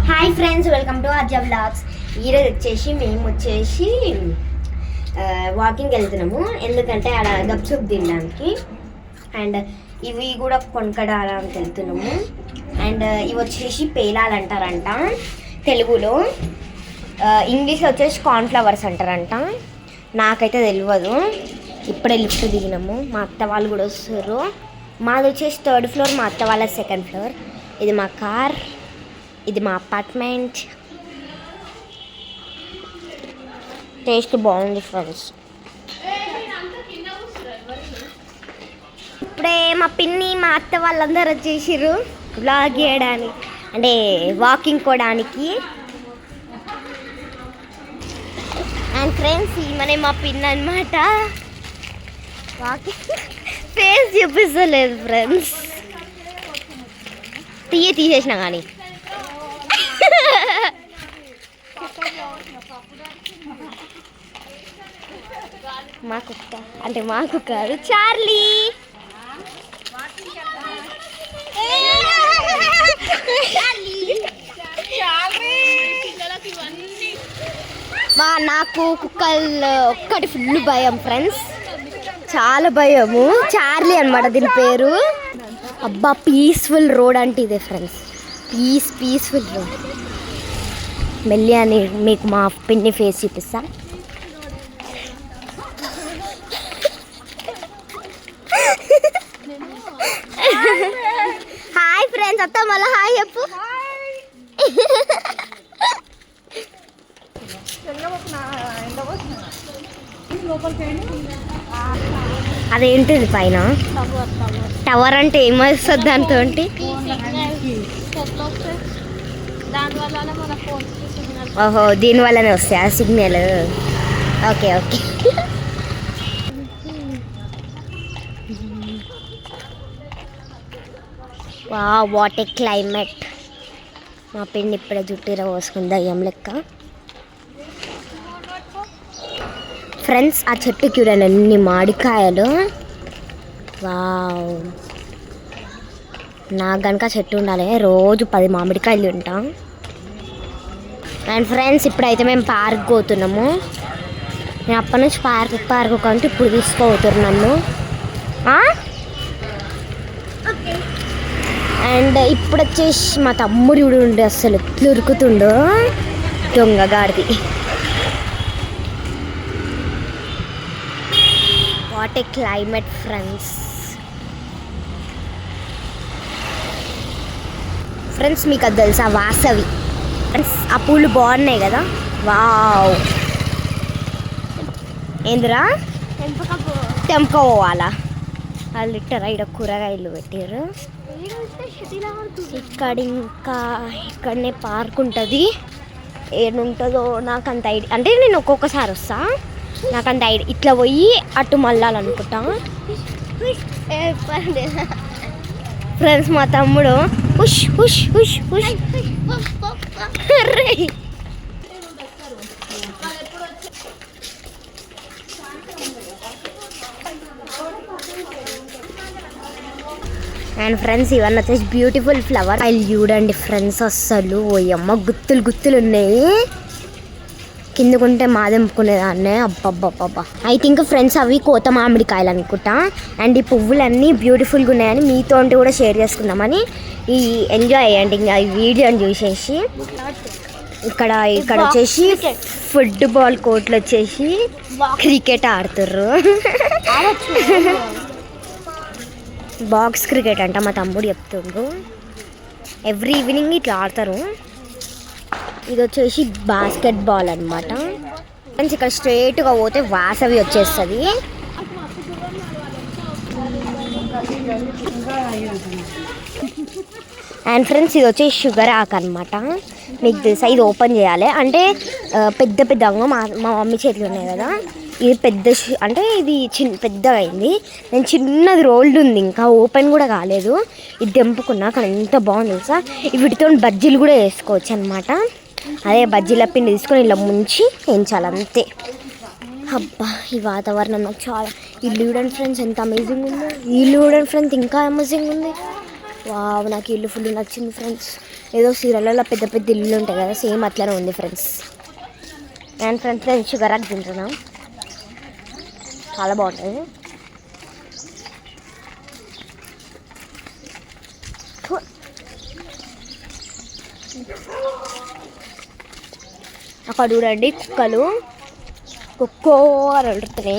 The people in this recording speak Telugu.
Hi friends, welcome to Ajja vlogs. ఈరోజు వచ్చేసి మేము వాకింగ్కి వెళ్తున్నాము. ఎందుకంటే ఆడ గప్చుప్ తినడానికి అండ్ ఇవి కూడా కొనుక్కడానికి వెళ్తున్నాము. అండ్ ఇవి వచ్చేసి పేలాలు అంటారంట తెలుగులో, ఇంగ్లీష్లో వచ్చేసి కార్న్ఫ్లవర్స్ అంటారంట. నాకైతే తెలియదు. ఇప్పుడే లిఫ్ట్ దిగినాము. మా అత్త వాళ్ళు కూడా వస్తారు. మాది వచ్చేసి 3rd ఫ్లోర్, మా అత్త వాళ్ళ 2nd ఫ్లోర్. ఇది మా కార్, ఇది మా అపార్ట్మెంట్. టేస్ట్ బాగుంది ఫ్రెండ్స్. ఇప్పుడే మా పిన్ని, మా అత్త వాళ్ళందరూ వచ్చేసారు వ్లాగ్ చేయడానికి, అంటే వాకింగ్ పోవడానికి. అండ్ ఫ్రెండ్స్, ఈమెనే మా పిన్ అనమాట. వాకింగ్ ఫేస్ చూపిస్తలేదు ఫ్రెండ్స్, తీసేసిన కానీ. మా కుక్క అంటే మా కుక్క కాదు, చార్లీ. నాకు కుక్కలు ఒక్కటి ఫుల్ భయం ఫ్రెండ్స్, చాలా భయము. చార్లీ అనమాట దీని పేరు. అబ్బా, పీస్ఫుల్ రోడ్ అంటే ఇదే ఫ్రెండ్స్, పీస్ఫుల్ రోడ్. మెల్లి అని మీకు మా పిన్ని ఫేస్ చూపిస్తా. హాయ్ ఫ్రెండ్స్, అత్త మళ్ళీ హాయ్ చెప్పు. అదేంటిది పైన టవర్ అంటే ఏమొస్తుంది దాంతో? ఓహో, దీనివల్లనే వస్తాయి ఆ signal. Okay. What a climate. మా పిండి ఇప్పుడే జుట్టిరా పోసుకుంది దయ్యం లెక్క. ఫ్రెండ్స్, ఆ చెట్టుకి చూడండి అన్ని మామిడికాయలు. వావ్, నాకు కనుక చెట్టు ఉండాలి, రోజు 10 మామిడికాయలు తింటాం. అండ్ ఫ్రెండ్స్, ఇప్పుడైతే మేము పార్క్ పోతున్నాము. నేను అప్పటి నుంచి పార్క్ కంటే ఇప్పుడు తీసుకోపోతున్నారు నన్ను. అండ్ ఇప్పుడు వచ్చేసి మా తమ్ముడు కూడా ఉండే, అసలు ఎట్లు ఉరుకుతుండో దొంగగాడిది. What a climate friends. Friends, మీకు అది తెలుసా, వాసవి ఫ్రెండ్స్, ఆ పూలు బాగున్నాయి కదా. వావ్, ఏందిరా తెంపుకోవాలా? వాళ్ళు ఇట్టారా, ఇక్కడ కూరగాయలు పెట్టారు. ఇక్కడనే పార్క్ ఉంటుంది. ఏడుంటుందో నాకు అంత ఐడియా, అంటే నేను ఒక్కొక్కసారి వస్తా, నాకు అంత ఐడియా. ఇట్లా పోయి అటు మళ్ళాలనుకుంటా. ఫ్రెండ్స్, మా తమ్ముడు hush hush hush hush. And friends, ఇవన్నీ వచ్చేసి బ్యూటిఫుల్ ఫ్లవర్. అవి చూడండి ఫ్రెండ్స్, అస్సలు ఓయమ్మ గుత్తులు ఉన్నాయి. కిందకుంటే మాదెంపుకునేదాన్నే. అబ్బబ్బబ్బబ్బా. ఐ థింక్ ఫ్రెండ్స్, అవి కోత మామిడికాయలు అనుకుంటా. అండ్ ఈ పువ్వులన్నీ బ్యూటిఫుల్గా ఉన్నాయని మీతో కూడా షేర్ చేసుకుందామని ఎంజాయ్ అయ్యండి ఇంకా ఈ వీడియోని చూసేసి. ఇక్కడ వచ్చేసి ఫుట్బాల్ కోర్టులు వచ్చేసి క్రికెట్ ఆడుతుర్రు. బాక్స్ క్రికెట్ అంట, మా తమ్ముడు చెప్తుండ్రు. ఎవ్రీ ఈవినింగ్ ఇట్లా ఆడతారు. ఇది వచ్చేసి బాస్కెట్బాల్ అనమాట. ఫ్రెండ్స్, ఇక్కడ స్ట్రైట్గా పోతే వాసవి వచ్చేస్తుంది. అండ్ ఫ్రెండ్స్, ఇది వచ్చేసి షుగర్ ఆక్ అనమాట. మీకు తెలుసా, ఇది ఓపెన్ చేయాలి అంటే పెద్ద మా మమ్మీ చేతులు ఉన్నాయి కదా. ఇది పెద్ద, అంటే ఇది పెద్దగా అయింది. నేను చిన్నది రోల్డ్ ఉంది, ఇంకా ఓపెన్ కూడా కాలేదు. ఇది తెంపుకున్నా, కానీ ఎంత బాగుంది తెలుసా. వీటితో బజ్జీలు కూడా వేసుకోవచ్చు అనమాట. అదే బజ్జీల పిండి తీసుకొని ఇలా ముంచి వేయించాలి అంతే. అబ్బా, ఈ వాతావరణం నాకు చాలా. ఇల్లు చూడండి ఫ్రెండ్స్, ఎంత అమేజింగ్ ఉందో. ఇల్లు చూడండి ఫ్రెండ్స్, ఇంకా అమేజింగ్ ఉంది. వావ్, నాకు ఇల్లు ఫుల్ నచ్చింది ఫ్రెండ్స్. ఏదో సీరియల్లో పెద్ద పెద్ద ఇల్లు ఉంటాయి కదా, సేమ్ అట్లనే ఉంది ఫ్రెండ్స్. అండ్ ఫ్రెండ్స్ నేను షుగర్ ఆకు తింటున్నాను, చాలా బాగుంటుంది. అక్కడ చూడండి కుక్కలు కుక్కో అని అడుగుతున్నాయి.